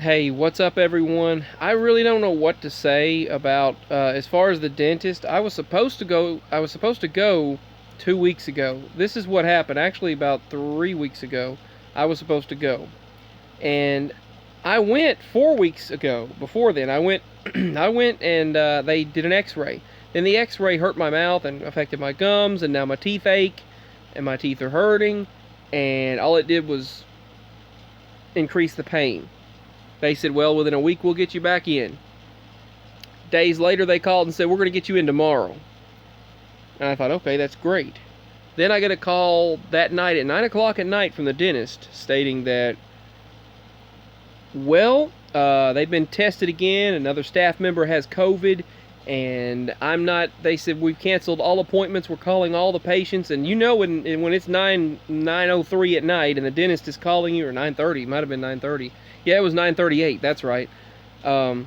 Hey, what's up, everyone? I really don't know what to say about as far as the dentist. I was supposed to go. I was supposed to go 2 weeks ago. This is what happened. Actually, about 3 weeks ago, I was supposed to go, and I went 4 weeks ago. Before then, I went. I went and they did an X-ray. Then the X-ray hurt my mouth and affected my gums, and now my teeth ache, and my teeth are hurting, and all it did was increase the pain. They said, well, within a week we'll get you back in. Days later they called and said, we're going to get you in tomorrow. And I thought, okay, that's great. Then I get a call that night at 9 o'clock at night from the dentist stating that, well, they've been tested again. Another staff member has COVID, and I'm not. They said we've canceled all appointments. We're calling all the patients, and you know when it's 9:03 at night, and the dentist is calling you, or 9:30, it might have been 9:30. Yeah, it was 9:38. That's right. It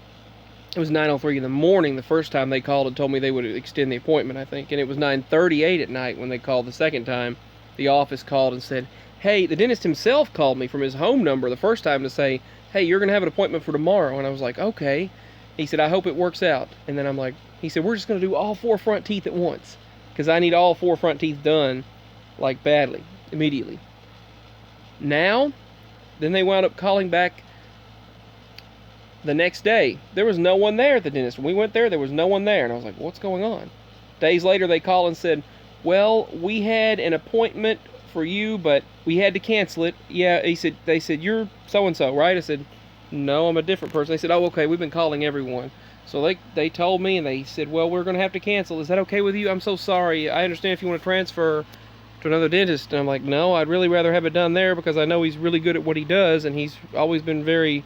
was 9:03 in the morning the first time they called and told me they would extend the appointment, I think, and it was 9:38 at night when they called the second time. The office called and said, hey, the dentist himself called me from his home number the first time to say, hey, you're going to have an appointment for tomorrow. And I was like, okay. He said, I hope it works out. And then I'm like, he said, we're just going to do all four front teeth at once, because I need all four front teeth done, like, badly, immediately. Now, then they wound up calling back the next day. There was no one there at the dentist. When we went there was no one there. And I was like, what's going on? Days later, they called and said, well, we had an appointment for you, but we had to cancel it. Yeah, they said, you're so-and-so, right? I said, no, I'm a different person. They said, oh, okay, we've been calling everyone. So they told me, and they said, well, we're going to have to cancel. Is that okay with you? I'm so sorry. I understand if you want to transfer to another dentist. And I'm like, no, I'd really rather have it done there, because I know he's really good at what he does, and he's always been very,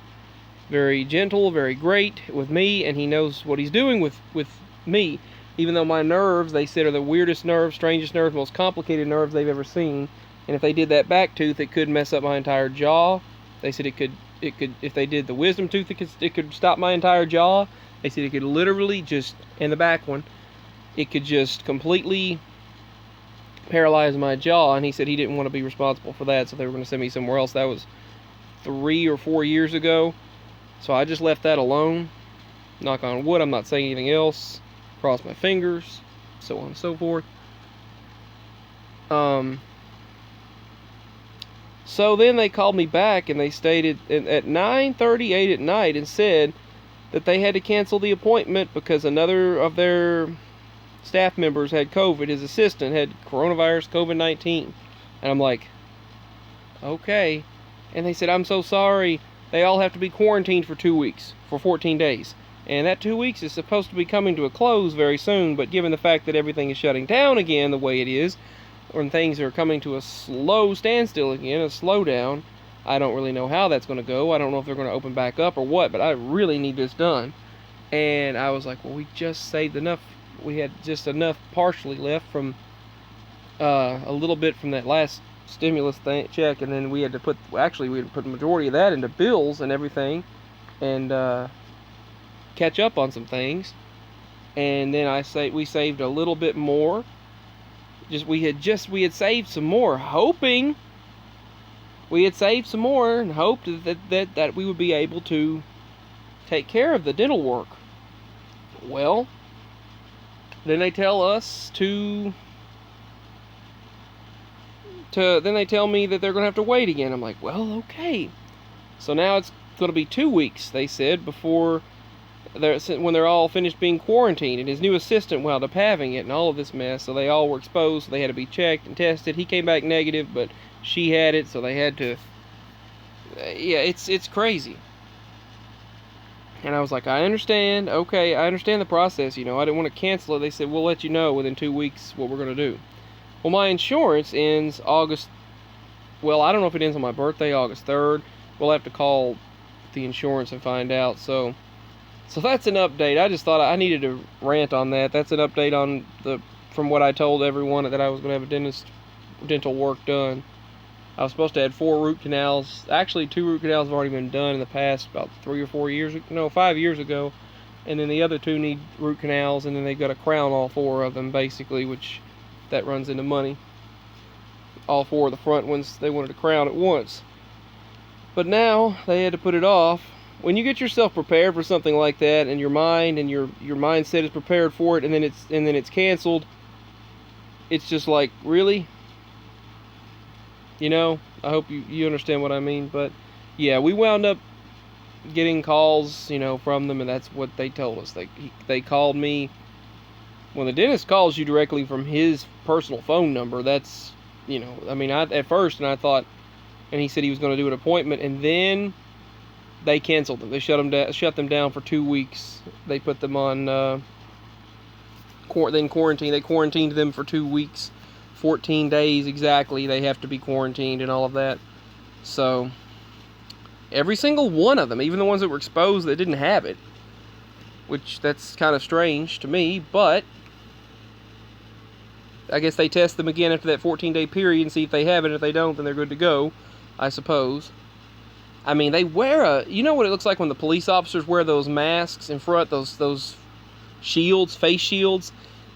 very gentle, very great with me, and he knows what he's doing with me. Even though my nerves, they said, are the weirdest nerves, strangest nerves, most complicated nerves they've ever seen. And if they did that back tooth, it could mess up my entire jaw. They said it could, if they did the wisdom tooth, it could stop my entire jaw. They said it could literally just, and the back one, it could just completely paralyze my jaw. And he said he didn't want to be responsible for that, so they were going to send me somewhere else. That was 3 or 4 years ago. So I just left that alone. Knock on wood, I'm not saying anything else. Cross my fingers, so on and so forth. So then they called me back, and they stated at 9:38 at night and said that they had to cancel the appointment because another of their staff members had COVID. His assistant had coronavirus, COVID-19. And I'm like, okay. And they said, I'm so sorry. They all have to be quarantined for 2 weeks, for 14 days. And that 2 weeks is supposed to be coming to a close very soon, but given the fact that everything is shutting down again the way it is, when things are coming to a slow standstill again, a slowdown, I don't really know how that's going to go. I don't know if they're going to open back up or what, but I really need this done. And I was like, well, we just saved enough. We had just enough partially left from a little bit from that last stimulus check, and then we had to put the majority of that into bills and everything, and catch up on some things. And then we saved a little bit more. We had saved some more, hoping we had saved some more, and hoped that we would be able to take care of the dental work. Well, then they tell us then they tell me that they're going to have to wait again. I'm like, well, okay. So now it's going to be 2 weeks, they said, when they're all finished being quarantined. And his new assistant wound up having it and all of this mess. So they all were exposed. So they had to be checked and tested. He came back negative, but she had it, so they had to. Yeah, it's crazy. And I was like, I understand. Okay, I understand the process. I didn't want to cancel it. They said, we'll let you know within 2 weeks what we're going to do. Well, my insurance ends August. Well, I don't know if it ends on my birthday, August 3rd. We'll have to call the insurance and find out. So that's an update. I just thought I needed to rant on that. That's an update on from what I told everyone, that I was going to have a dental work done. I was supposed to have 4 root canals. Actually, 2 root canals have already been done in the past, about 3 or 4 years. No, 5 years ago. And then the other 2 need root canals, and then they've got to crown all 4 of them, basically, which that runs into money. All 4 of the front ones, they wanted to crown at once. But now they had to put it off when you get yourself prepared for something like that, and your mind and your mindset is prepared for it, and then it's canceled, it's just like, really? You know, I hope you understand what I mean. But yeah, we wound up getting calls, you know, from them, and that's what they told us. They called me. When the dentist calls you directly from his personal phone number, that's, you know, I mean, at first, and I thought, and he said he was going to do an appointment, and then they canceled them. They shut them down for 2 weeks. They put them on quarantine. They quarantined them for 2 weeks, 14 days exactly. They have to be quarantined and all of that. So every single one of them, even the ones that were exposed that didn't have it, which that's kind of strange to me, but I guess they test them again after that 14-day period and see if they have it. If they don't, then they're good to go, I suppose. I mean, they wear you know what it looks like when the police officers wear those masks in front, those shields, face shields?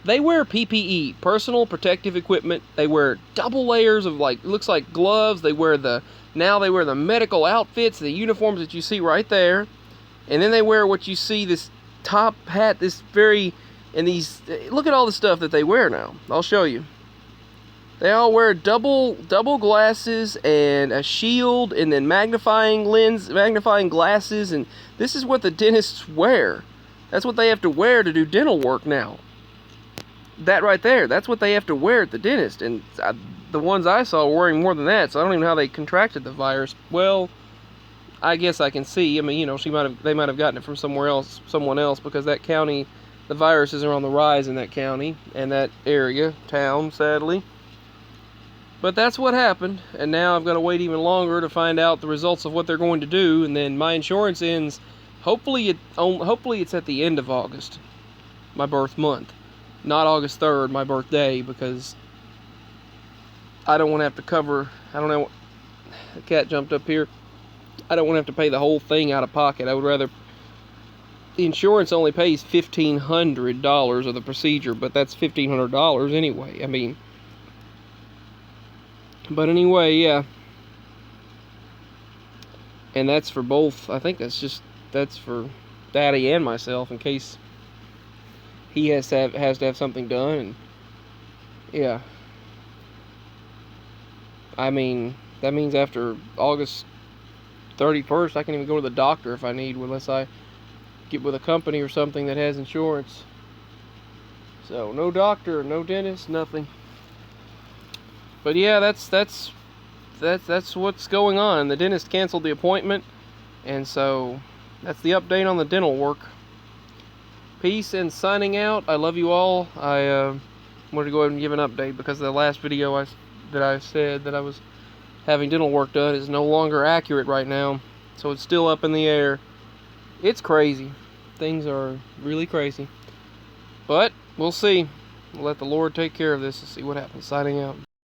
They wear PPE, personal protective equipment. They wear double layers of, like, it looks like gloves. They wear the medical outfits, the uniforms that you see right there. And then they wear what you see, this top hat, and these, look at all the stuff that they wear now. I'll show you. They all wear double glasses and a shield, and then magnifying glasses, and this is what the dentists wear. That's what they have to wear to do dental work now. That right there, that's what they have to wear at the dentist, and the ones I saw were wearing more than that, so I don't even know how they contracted the virus. Well, I guess I can see. I mean, you know, they might have gotten it from someone else, because that county, the viruses are on the rise in that county and that town, sadly. But that's what happened, and now I've got to wait even longer to find out the results of what they're going to do, and then my insurance ends. Hopefully it's at the end of August, my birth month, not August 3rd, my birthday, because I don't want to have to cover. I don't know. The cat jumped up here. I don't want to have to pay the whole thing out of pocket. I would rather. The insurance only pays $1,500 of the procedure, but that's $1,500 anyway. I mean. But anyway, yeah. And that's for both. I think that's for Daddy and myself, in case he has to have something done. And yeah. I mean, that means after August 31st, I can even go to the doctor if I need, unless I get with a company or something that has insurance. So no doctor, no dentist, nothing. But yeah, that's what's going on. The dentist canceled the appointment, and so that's the update on the dental work. Peace and signing out. I love you all. I wanted to go ahead and give an update because the last video that I said that I was having dental work done is no longer accurate right now, so it's still up in the air. It's crazy. Things are really crazy. But we'll see. We'll let the Lord take care of this and see what happens. Signing out.